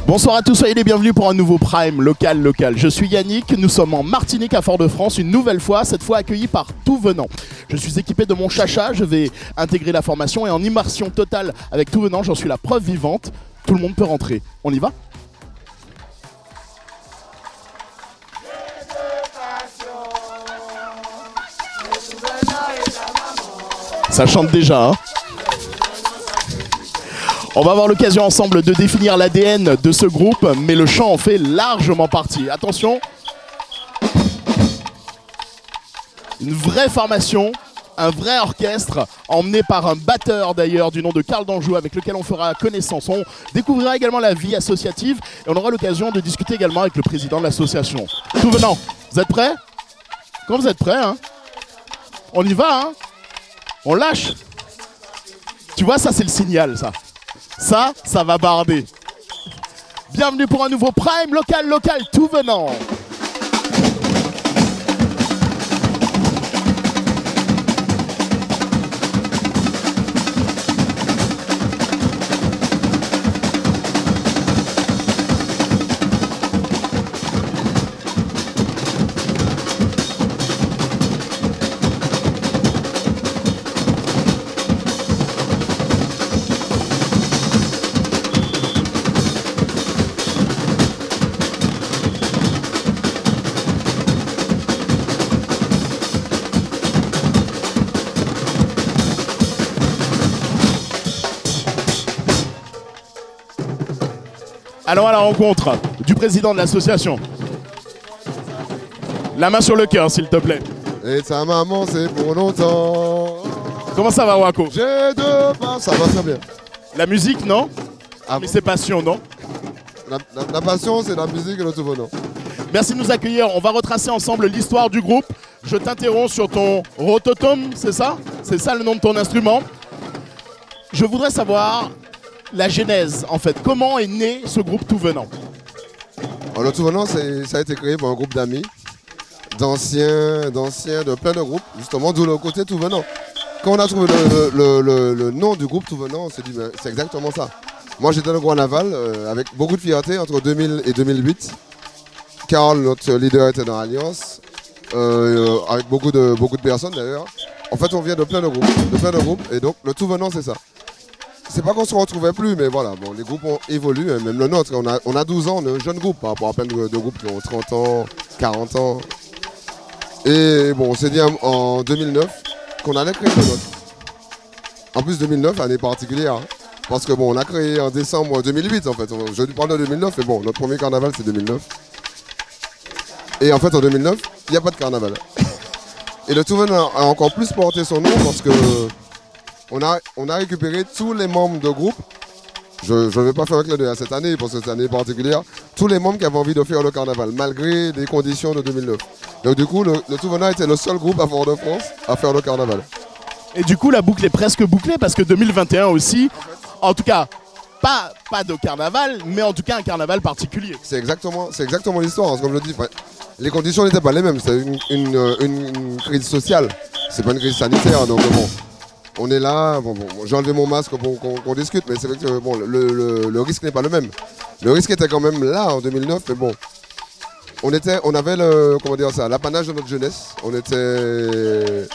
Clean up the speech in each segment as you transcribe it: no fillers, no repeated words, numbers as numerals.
Bonsoir à tous, soyez les bienvenus pour un nouveau Prime local. Je suis Yannick, nous sommes en Martinique à Fort-de-France, une nouvelle fois, cette fois accueillis par Tout Venant. Je suis équipé de mon chacha, je vais intégrer la formation et en immersion totale avec Tout Venant, j'en suis la preuve vivante. Tout le monde peut rentrer. On y va ? Ça chante déjà, hein ? On va avoir l'occasion ensemble de définir l'ADN de ce groupe, mais le chant en fait largement partie. Attention, une vraie formation, un vrai orchestre, emmené par un batteur d'ailleurs du nom de Karl Danjou, avec lequel on fera connaissance. On découvrira également la vie associative et on aura l'occasion de discuter également avec le président de l'association. Tout Venant, vous êtes prêts? Quand vous êtes prêts, hein? On y va, hein? On lâche. Tu vois, ça c'est le signal, ça. Ça va barder. Bienvenue pour un nouveau Prime local, Tout Venant. Allons à la rencontre du président de l'association. La main sur le cœur, s'il te plaît. Et ta maman, c'est pour longtemps. Comment ça va, Wako? J'ai deux pas. Ça va très bien. La musique, non? Ah, mais c'est passion, non? La passion, c'est la musique et le Tout Venant. Merci de nous accueillir. On va retracer ensemble l'histoire du groupe. Je t'interromps sur ton rototom, c'est ça? C'est ça le nom de ton instrument? Je voudrais savoir la genèse, en fait. Comment est né ce groupe Tout Venant? Alors, le Tout Venant, ça a été créé par un groupe d'amis, d'anciens, de plein de groupes, justement, d'où le côté Tout Venant. Quand on a trouvé le nom du groupe Tout Venant, on s'est dit, c'est exactement ça. Moi, j'étais dans le Grand Naval, avec beaucoup de fierté, entre 2000 et 2008. Karl, notre leader, était dans l'Alliance, avec beaucoup de personnes d'ailleurs. En fait, on vient de plein de groupes, et donc le Tout Venant, c'est ça. C'est pas qu'on se retrouvait plus, mais voilà, bon, les groupes ont évolué, même le nôtre. On a 12 ans, on est un jeune groupe par rapport à plein de groupes qui ont 30 ans, 40 ans. Et bon, on s'est dit en 2009 qu'on allait créer le nôtre. En plus, 2009, année particulière, hein, parce que bon, on a créé en décembre 2008 en fait. Je parle de 2009, mais bon, notre premier carnaval c'est 2009. Et en fait, en 2009, il n'y a pas de carnaval. Et le Tout Venant a encore plus porté son nom parce que on a récupéré tous les membres de groupe. Je ne vais pas faire un clin d'œil à cette année, parce que cette année particulière. Tous les membres qui avaient envie de faire le carnaval, malgré les conditions de 2009. Donc du coup, le Tout Venant était le seul groupe à Fort-de-France à faire le carnaval. Et du coup, la boucle est presque bouclée, parce que 2021 aussi, en tout cas, pas de carnaval, mais en tout cas un carnaval particulier. C'est exactement l'histoire, comme je le dis. Les conditions n'étaient pas les mêmes, c'est une crise sociale. C'est pas une crise sanitaire, donc bon. On est là, bon, j'ai enlevé mon masque pour qu'on discute, mais c'est vrai que bon, le risque n'est pas le même. Le risque était quand même là en 2009, mais bon, on avait l'apanage de notre jeunesse, on était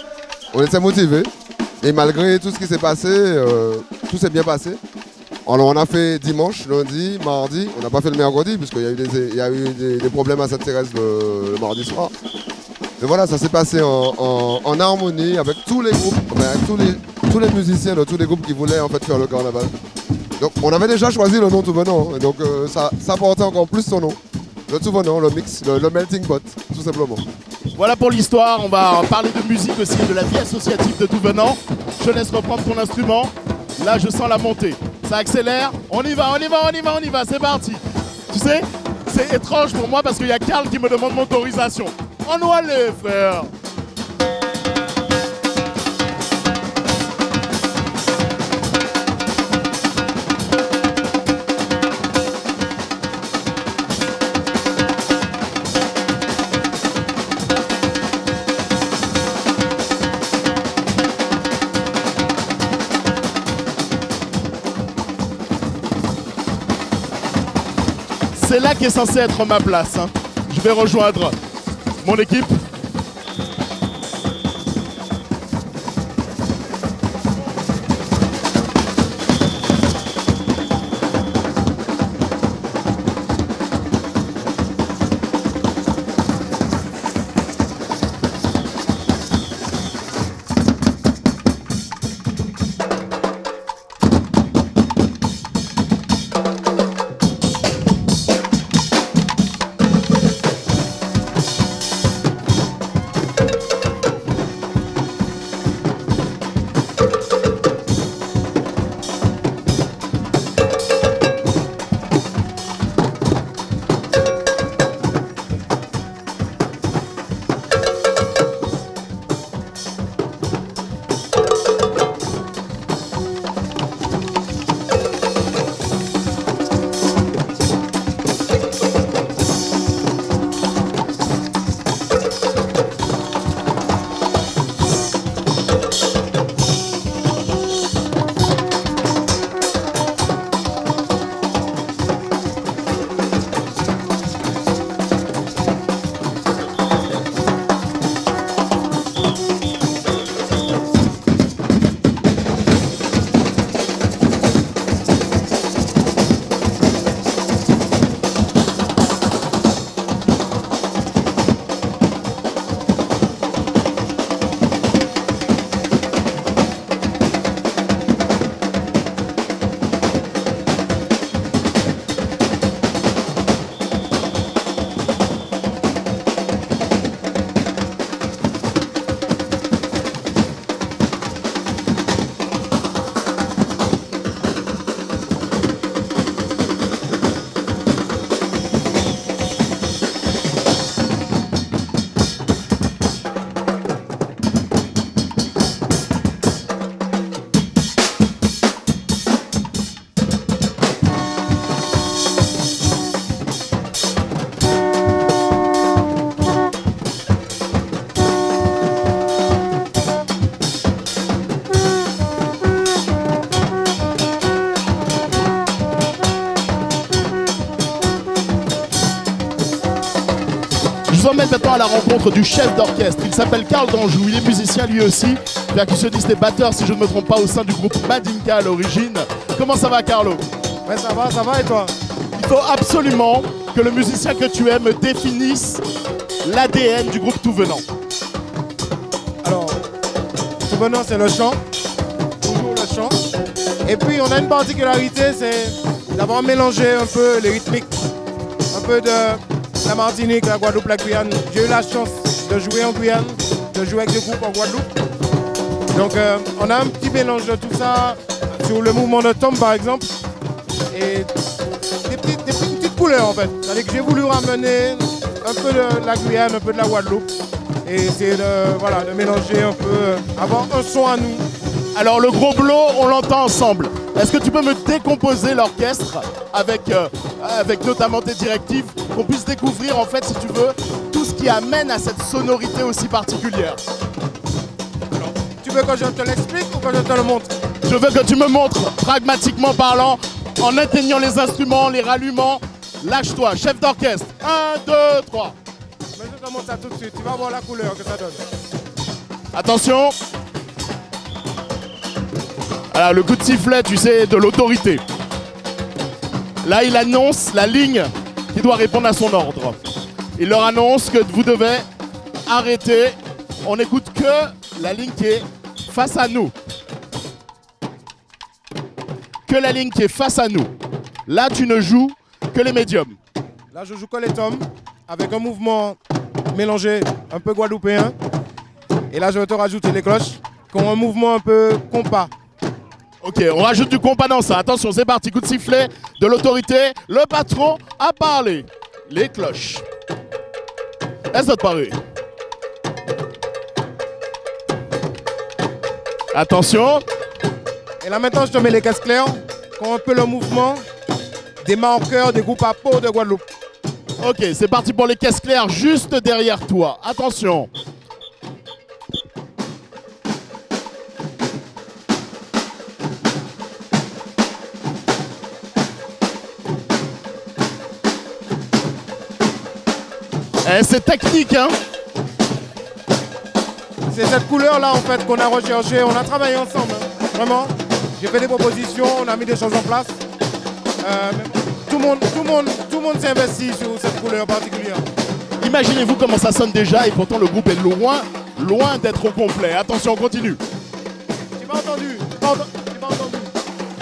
motivés, et malgré tout ce qui s'est passé, tout s'est bien passé. Alors on a fait dimanche, lundi, mardi, on n'a pas fait le mercredi, puisqu'il y a eu des problèmes à Sainte-Thérèse le mardi soir. Mais voilà, ça s'est passé en harmonie avec tous les groupes, avec tous les musiciens de tous les groupes qui voulaient en fait faire le carnaval. Donc on avait déjà choisi le nom Tout Venant, et donc ça portait encore plus son nom. Le Tout Venant, le mix, le melting pot, tout simplement. Voilà pour l'histoire, on va parler de musique aussi, de la vie associative de Tout Venant. Je laisse reprendre ton instrument. Là je sens la montée, ça accélère, on y va, c'est parti. Tu sais, c'est étrange pour moi parce qu'il y a Karl qui me demande mon autorisation. On doit aller, frère. C'est là qu'est censé être ma place. Hein. Je vais rejoindre mon équipe. vous emmène maintenant à la rencontre du chef d'orchestre. Il s'appelle Carl Danjou, il est musicien lui aussi, percussionniste et batteur si je ne me trompe pas au sein du groupe Madinka à l'origine. Comment ça va Carlo? Ouais, ça va et toi? Il faut absolument que le musicien que tu es me définisse l'ADN du groupe Tout Venant. Alors, Tout Venant c'est le chant, toujours le chant. Et puis on a une particularité, c'est d'avoir mélangé un peu les rythmiques, un peu de la Martinique, la Guadeloupe, la Guyane. J'ai eu la chance de jouer en Guyane, de jouer avec des groupes en Guadeloupe. Donc on a un petit mélange de tout ça sur le mouvement de Tom par exemple. Et des petites couleurs en fait. C'est-à-dire que j'ai voulu ramener un peu de la Guyane, un peu de la Guadeloupe. Et essayer de mélanger un peu, avoir un son à nous. Alors le gros blow, on l'entend ensemble. Est-ce que tu peux me décomposer l'orchestre avec notamment tes directives, qu'on puisse découvrir en fait, si tu veux, tout ce qui amène à cette sonorité aussi particulière? Alors, tu veux que je te l'explique ou que je te le montre? Je veux que tu me montres, pragmatiquement parlant, en atteignant les instruments, les ralluments. Lâche-toi, chef d'orchestre. 1, 2, 3. Mais je te montre ça tout de suite, tu vas voir la couleur que ça donne. Attention. Voilà, le coup de sifflet, tu sais, de l'autorité. Là, il annonce la ligne qui doit répondre à son ordre. Il leur annonce que vous devez arrêter. On n'écoute que la ligne qui est face à nous. Que la ligne qui est face à nous. Là, tu ne joues que les médiums. Là, je joue que les toms, avec un mouvement mélangé un peu guadeloupéen. Et là, je vais te rajouter les cloches, qui ont un mouvement un peu compas. Ok, on rajoute du compas dans ça. Attention, c'est parti, coup de sifflet, de l'autorité. Le patron a parlé. Les cloches. Est-ce que ça te paraît? Attention. Et là, maintenant, je te mets les caisses claires, qui ont un peu le mouvement des marqueurs des groupes à peau de Guadeloupe. Ok, c'est parti pour les caisses claires juste derrière toi. Attention. Eh, c'est technique, hein. C'est cette couleur-là en fait qu'on a recherché. On a travaillé ensemble, hein. Vraiment. J'ai fait des propositions, on a mis des choses en place. Tout le monde s'est investi sur cette couleur particulière. Imaginez-vous comment ça sonne déjà et pourtant le groupe est loin d'être au complet. Attention, on continue. J'ai pas entendu. J'ai pas entendu.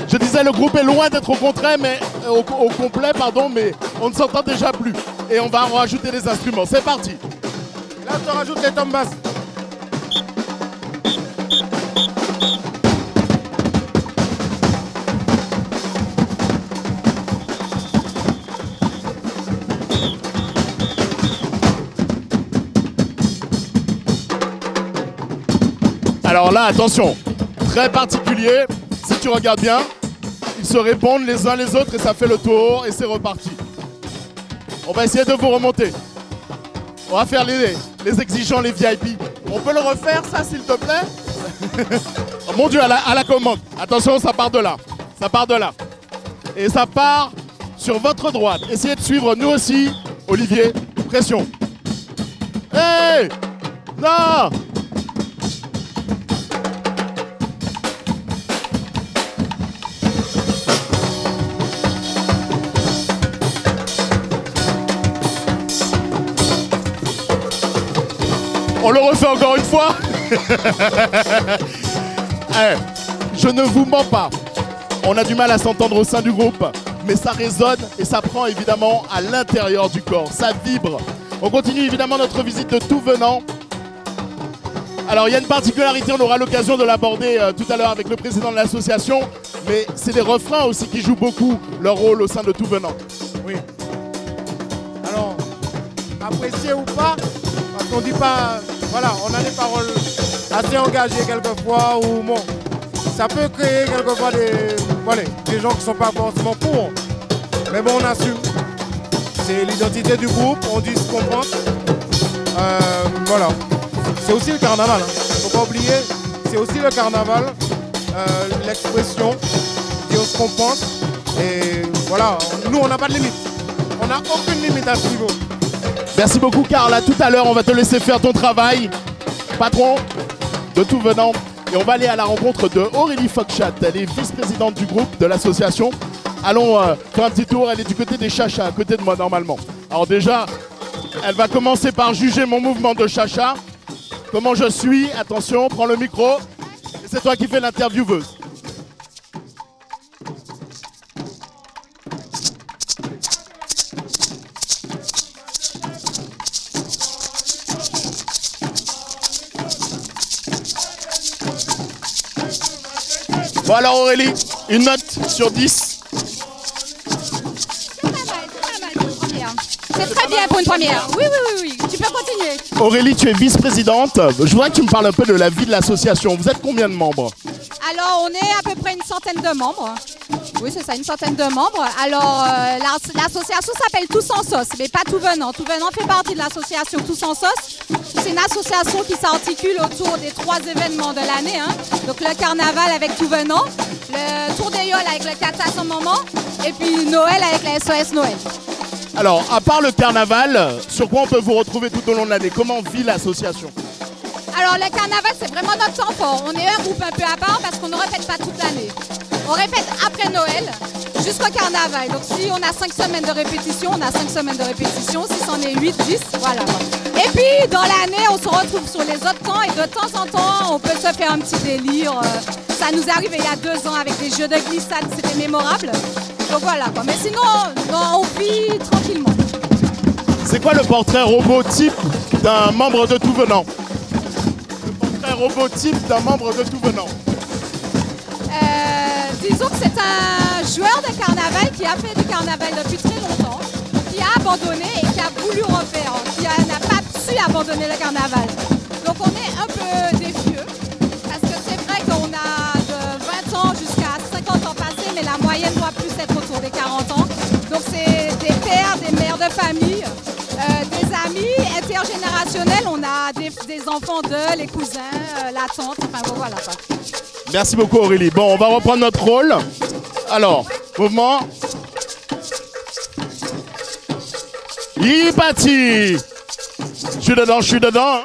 Je disais le groupe est loin d'être au complet, mais au complet, pardon, mais on ne s'entend déjà plus. Et on va en rajouter des instruments. C'est parti. Là, je te rajoute les tomes basses. Alors là, attention, très particulier. Si tu regardes bien, ils se répondent les uns les autres et ça fait le tour et c'est reparti. On va essayer de vous remonter. On va faire les exigeants, les VIP. On peut le refaire ça s'il te plaît? Oh, mon Dieu, à la commande. Attention, ça part de là. Ça part de là. Et ça part sur votre droite. Essayez de suivre nous aussi. Olivier, pression. Hey! Non! On le refait encore une fois. Hey, je ne vous mens pas. On a du mal à s'entendre au sein du groupe, mais ça résonne et ça prend évidemment à l'intérieur du corps. Ça vibre. On continue évidemment notre visite de tout venant. Alors il y a une particularité, on aura l'occasion de l'aborder tout à l'heure avec le président de l'association, mais c'est les refrains aussi qui jouent beaucoup leur rôle au sein de tout venant. Oui. Alors, apprécier ou pas, parce qu'on dit pas... Voilà, on a des paroles assez engagées quelquefois ou bon, ça peut créer quelquefois des gens qui ne sont pas forcément pour. Mais bon, on assume. C'est l'identité du groupe, on dit ce qu'on pense. Voilà. C'est aussi le carnaval. Faut pas oublier, c'est aussi le carnaval, l'expression, dire ce qu'on pense. Et voilà, nous on n'a pas de limite. On n'a aucune limite à ce niveau. Merci beaucoup Carla, tout à l'heure on va te laisser faire ton travail, patron de tout venant. Et on va aller à la rencontre de Aurélie Focchat, elle est vice-présidente du groupe de l'association. Allons faire un petit tour, elle est du côté des chachas, à côté de moi normalement. Alors déjà, elle va commencer par juger mon mouvement de chacha. Comment je suis, attention, prends le micro. Et c'est toi qui fais l'intervieweuse. Bon alors Aurélie, une note sur 10. C'est très bien pour une première. Oui, tu peux continuer. Aurélie, tu es vice-présidente. Je voudrais que tu me parles un peu de la vie de l'association. Vous êtes combien de membres? Alors, on est à peu près une centaine de membres. Oui, c'est ça, une centaine de membres. Alors, l'association s'appelle Tous en Sauce, mais pas Tout Venant. Tout Venant fait partie de l'association Tous en Sauce. C'est une association qui s'articule autour des 3 événements de l'année. Hein. Donc, le carnaval avec Tout Venant, le Tour des Yoles avec le Cata à son moment, et puis Noël avec la SOS Noël. Alors, à part le carnaval, sur quoi on peut vous retrouver tout au long de l'année? Comment vit l'association? Alors, le carnaval, c'est vraiment notre temps fort. On est un groupe un peu à part parce qu'on ne répète pas toute l'année. On répète après Noël jusqu'au carnaval. Donc, si on a 5 semaines de répétition, on a 5 semaines de répétition. Si c'en est 8, 10, voilà. Et puis, dans l'année, on se retrouve sur les autres camps et de temps en temps, on peut se faire un petit délire. Ça nous est arrivé il y a 2 ans avec des jeux de glissade, c'était mémorable. Donc voilà quoi. Mais sinon, on vit tranquillement. C'est quoi le portrait robot type d'un membre de Tout Venant? Le portrait robot type d'un membre de Tout Venant. Disons que c'est un joueur de carnaval qui a fait du carnaval depuis très longtemps, qui a abandonné et qui a voulu refaire, qui n'a pas su abandonner le carnaval. Donc on est un peu défieux, parce que c'est vrai qu'on a de 20 ans jusqu'à 50 ans passés, mais la moyenne doit plus être autour des 40 ans. Donc c'est des pères, des mères de famille, des amis intergénérationnels. On a des enfants d'eux, les cousins, la tante, enfin bon, voilà quoi. Merci beaucoup Aurélie. Bon, on va reprendre notre rôle. Alors, mouvement. Il est parti. Je suis dedans, je suis dedans.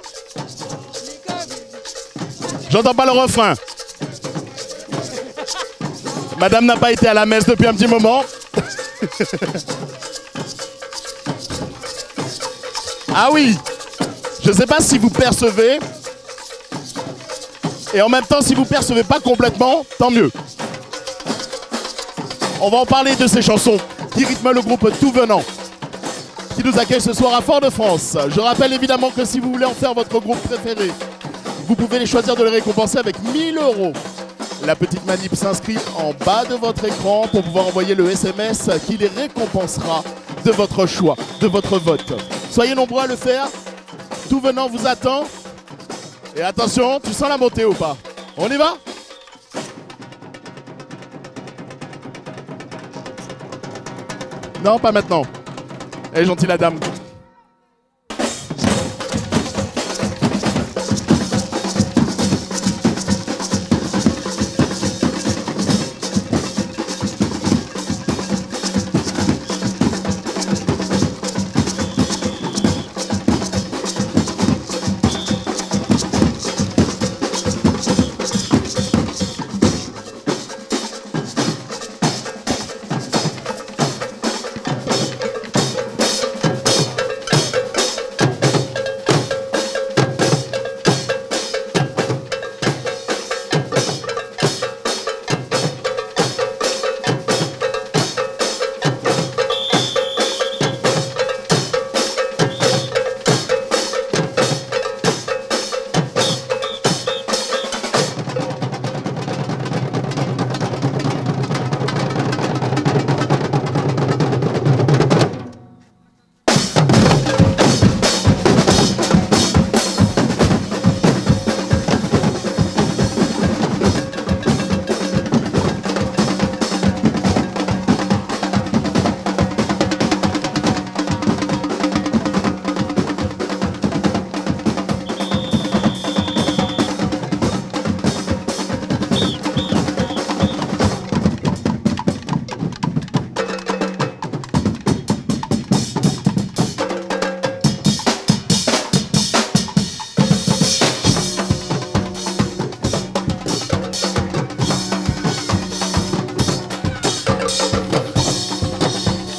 J'entends pas le refrain. Madame n'a pas été à la messe depuis un petit moment. Ah oui, je sais pas si vous percevez. Et en même temps, si vous percevez pas complètement, tant mieux. On va en parler de ces chansons qui rythment le groupe Tout Venant, qui nous accueille ce soir à Fort-de-France. Je rappelle évidemment que si vous voulez en faire votre groupe préféré, vous pouvez les choisir de les récompenser avec 1 000 €. La petite manip s'inscrit en bas de votre écran pour pouvoir envoyer le SMS qui les récompensera de votre choix, de votre vote. Soyez nombreux à le faire. Tout Venant vous attend. Et attention, tu sens la montée ou pas? On y va? Non, pas maintenant. Elle est gentille la dame.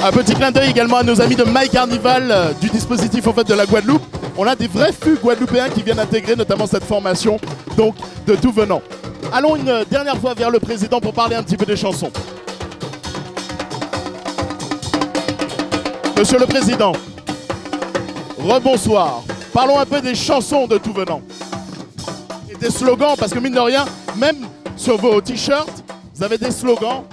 Un petit clin d'œil également à nos amis de My Carnival du dispositif en fait de la Guadeloupe. On a des vrais fûts guadeloupéens qui viennent intégrer notamment cette formation donc de Tout Venant. Allons une dernière fois vers le président pour parler un petit peu des chansons. Monsieur le Président, rebonsoir. Parlons un peu des chansons de Tout Venant. Et des slogans, parce que mine de rien, même sur vos t-shirts, vous avez des slogans.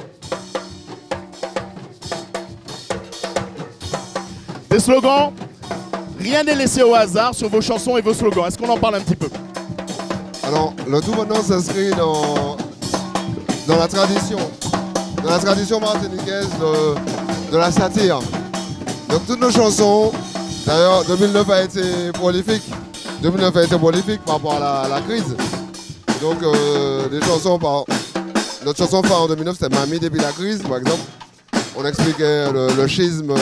Des slogans, rien n'est laissé au hasard sur vos chansons et vos slogans. Est-ce qu'on en parle un petit peu? Alors, le Tout Venant s'inscrit dans la tradition martiniquaise de la satire. Donc toutes nos chansons, d'ailleurs 2009 a été prolifique. 2009 a été prolifique par rapport à la crise. Donc des chansons, notre chanson phare en 2009 c'était Mamie depuis la crise par exemple. On expliquait le schisme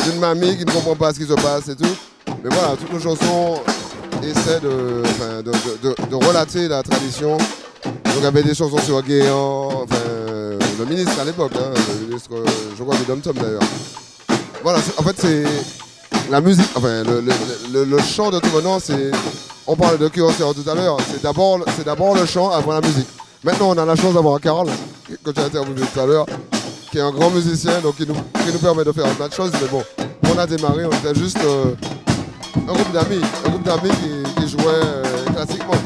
d'une mamie qui ne comprend pas ce qui se passe et tout. Mais voilà, toutes nos chansons essaient de relater la tradition. Donc il y avait des chansons sur Guéant, le ministre à l'époque, hein, le ministre, je crois, du Dom-Tom d'ailleurs. Voilà, en fait c'est la musique, enfin le chant de Tout Venant, c'est, on parlait de Kyocéan tout à l'heure, c'est d'abord le chant avant la musique. Maintenant on a la chance d'avoir Karl, que tu as interviewé tout à l'heure, qui est un grand musicien, donc qui nous permet de faire un tas de choses, mais bon, on a démarré, on était juste un groupe d'amis qui jouait classiquement.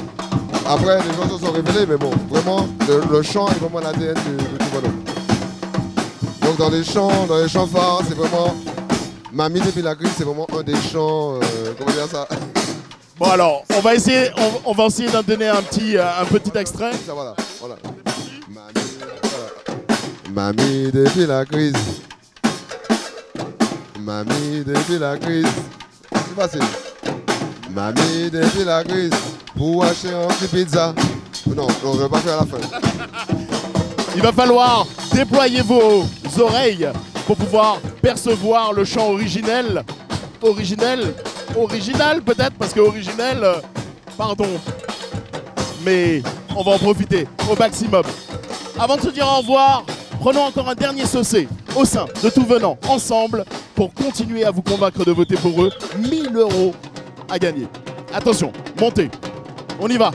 Après, les gens se sont révélés, mais bon, vraiment, le chant est vraiment l'ADN du Tout Venant. Donc dans les chants phares, c'est vraiment Mamie depuis la crise, c'est vraiment un des chants, comment dire ça? Bon alors, on va essayer d'en donner un petit extrait. Ça, voilà. Mamie depuis la crise. Mamie depuis la crise. C'est facile. Mamie depuis la crise. Pour acheter un petit pizza. Non, je ne vais pas faire la fin. Il va falloir déployer vos oreilles pour pouvoir percevoir le chant originel originel. Original peut-être, parce que originel, pardon. Mais on va en profiter au maximum. Avant de se dire au revoir, prenons encore un dernier saucé au sein de Tout Venant ensemble pour continuer à vous convaincre de voter pour eux. 1000 € à gagner. Attention, montez. On y va.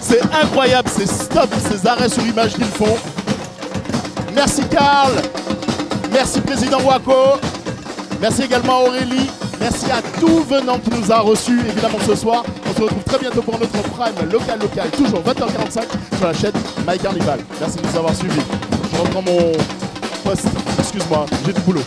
C'est incroyable ces stops, ces arrêts sur image qu'ils font. Merci Karl. Merci Président Wako. Merci également à Aurélie. Merci à Tout Venant qui nous a reçus évidemment ce soir. On se retrouve très bientôt pour notre prime local, toujours 20h45 sur la chaîne My Carnival. Merci de nous avoir suivis. Je reprends mon poste. Excuse-moi, j'ai du boulot.